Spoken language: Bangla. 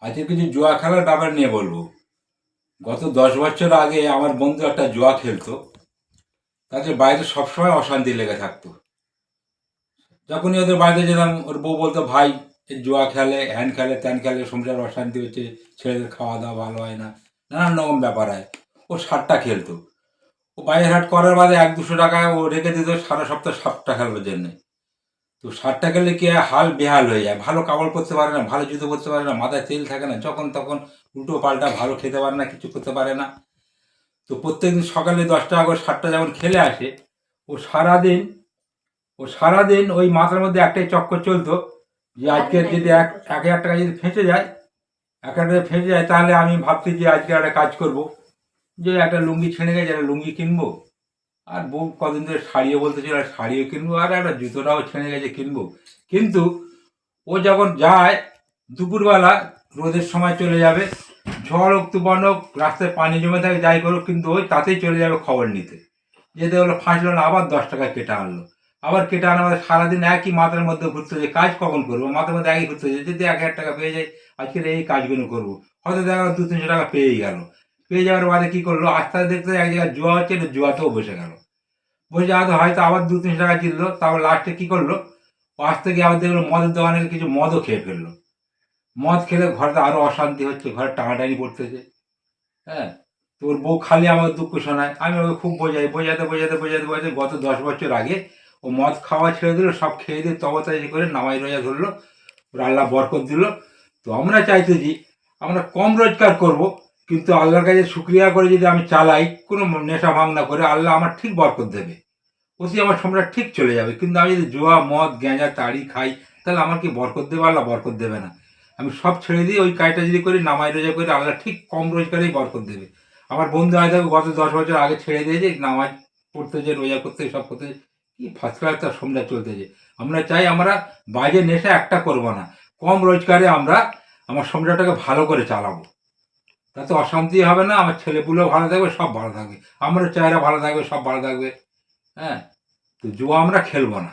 আজকে কিছু জুয়া খেলার ব্যাপার নিয়ে বলবো। গত 10 বছর আগে আমার বন্ধু একটা জুয়া খেলতো। তাদের বাইরে সবসময় অশান্তি লেগে থাকতো। যখনই ওদের বাড়িতে যেতাম ওর বউ বলতো, ভাই এই জুয়া খেলে, হ্যান খেলে, ত্যান খেলে, সংসার অশান্তি হচ্ছে, ছেলেদের খাওয়া দাওয়া ভালো হয় না, নানান রকম ব্যাপার হয়। ও সাতটা খেলতো। ও বাইরে হাট করার বাদে 100-200 টাকা ও রেখে দিত সারা সপ্তাহ সাতটা খেলার জন্যে। তো সারটা খেলে কি হয়, হাল বেহাল হয়ে যায়, ভালো কাপড় পরতে পারে না, ভালো জুতো পরতে পারে না, মাথায় তেল থাকে না, যখন তখন উল্টো পাল্টা ভালো খেতে পারে না, কিছু করতে পারে না। তো প্রত্যেকদিন সকালে 10 টাকা করে সারটা যখন খেলে আসে, ও সারাদিন ওই মাথার মধ্যে একটাই চক্কর চলতো যে আজকে যদি 1,000 টাকা যদি ফেঁসে যায়, 1,000 টাকা ফেঁসে যায়, তাহলে আমি ভাবছি যে আজকে একটা কাজ করব, যে একটা লুঙ্গি ছেড়ে গেছে, একটা লুঙ্গি কিনবো। আর বউ কদিন ধরে শাড়িও বলতেছিল, আর শাড়িও কিনবো, আর একটা জুতোটাও ছেড়ে গেছে, কিনবো। কিন্তু ও যখন যায় দুপুরবেলা, রোদের সময় চলে যাবে, ঝড় হোক তুফান হোক, রাস্তায় পানি জমে থাকে, যাই করুক, কিন্তু ওই তাতেই চলে যাবে খবর নিতে। যেতে হলো ফাঁসলো না, আবার 10 টাকা কেটে আনলো। আবার কেটে আনা মানে সারাদিন একই মাথার মধ্যে ঘুরতে যে কাজ কখন করবো, মাথার মধ্যে একই ঘুরতে যে যদি 1,000 টাকা পেয়ে যায়, আজকের এই কাজগুলো করবো। হয়তো দেখা গেলো 200-300 টাকা পেয়েই গেল। পেয়ে যাওয়ার বাদে কী করলো, আস্তে আস্তে দেখতে এক জায়গায় জুয়া হচ্ছে, জুয়াতেও বসে গেল। বসে যাওয়াতে হয়তো আবার 200-300 টাকা জিতলো, তারপর লাস্টে কী করলো, ও আসতে গিয়ে আবার দেখলো মদের দোকানে কিছু মদও খেয়ে ফেললো। মদ খেলে ঘরে আরও অশান্তি হচ্ছে, ঘরে টানাটানি পড়তেছে। হ্যাঁ, তো ওর বউ খালি আমাকে দুঃখ শোনায়, আমি ওকে খুব বোঝাই, বোঝাতে গত 10 বছর আগে ও মদ খাওয়া ছেড়ে দিল, সব খেয়ে দিয়ে তবতাজি করে নামাই রোজা ধরলো, ওর আল্লাহ বরকত দিল। তো আমরা চাইতেছি আমরা কম রোজগার করব, কিন্তু আল্লাহর কাছে শুক্রিয়া করে যদি আমি চালাই, কোনো নেশা ভাঙ না করে, আল্লাহ আমার ঠিক বরকত দেবে, অতি আমার সংসার ঠিক চলে যাবে। কিন্তু আমি যদি জুয়া মদ গ্যাঁজা তাড়ি খাই, তাহলে আমার কি বরকত দেবে? আল্লাহ বরকত দেবে না। আমি সব ছেড়ে দিয়ে ওই কাজটা যদি করি, নামাই রোজা করে, আল্লাহ ঠিক কম রোজগারেই বরকত দেবে। আমার বন্ধু আজ গত 10 বছর আগে ছেড়ে দিয়েছে, নামাজ পড়তে যে, রোজা করতে, সব করতে, কি ফার্স্ট ক্লাস তার সংসার চলতেছে। আমরা চাই আমরা বাজে নেশা একটা করব না, কম রোজগারে আমরা আমার সংসারটাকে ভালো করে চালাবো। তাতে অশান্তি হবে না, আমার ছেলেপুলেও ভালো থাকবে, সব ভালো থাকবে, আমারও চেহারা ভালো থাকবে, সব ভালো থাকবে। হ্যাঁ, তো জুয়া আমরা খেলবো না।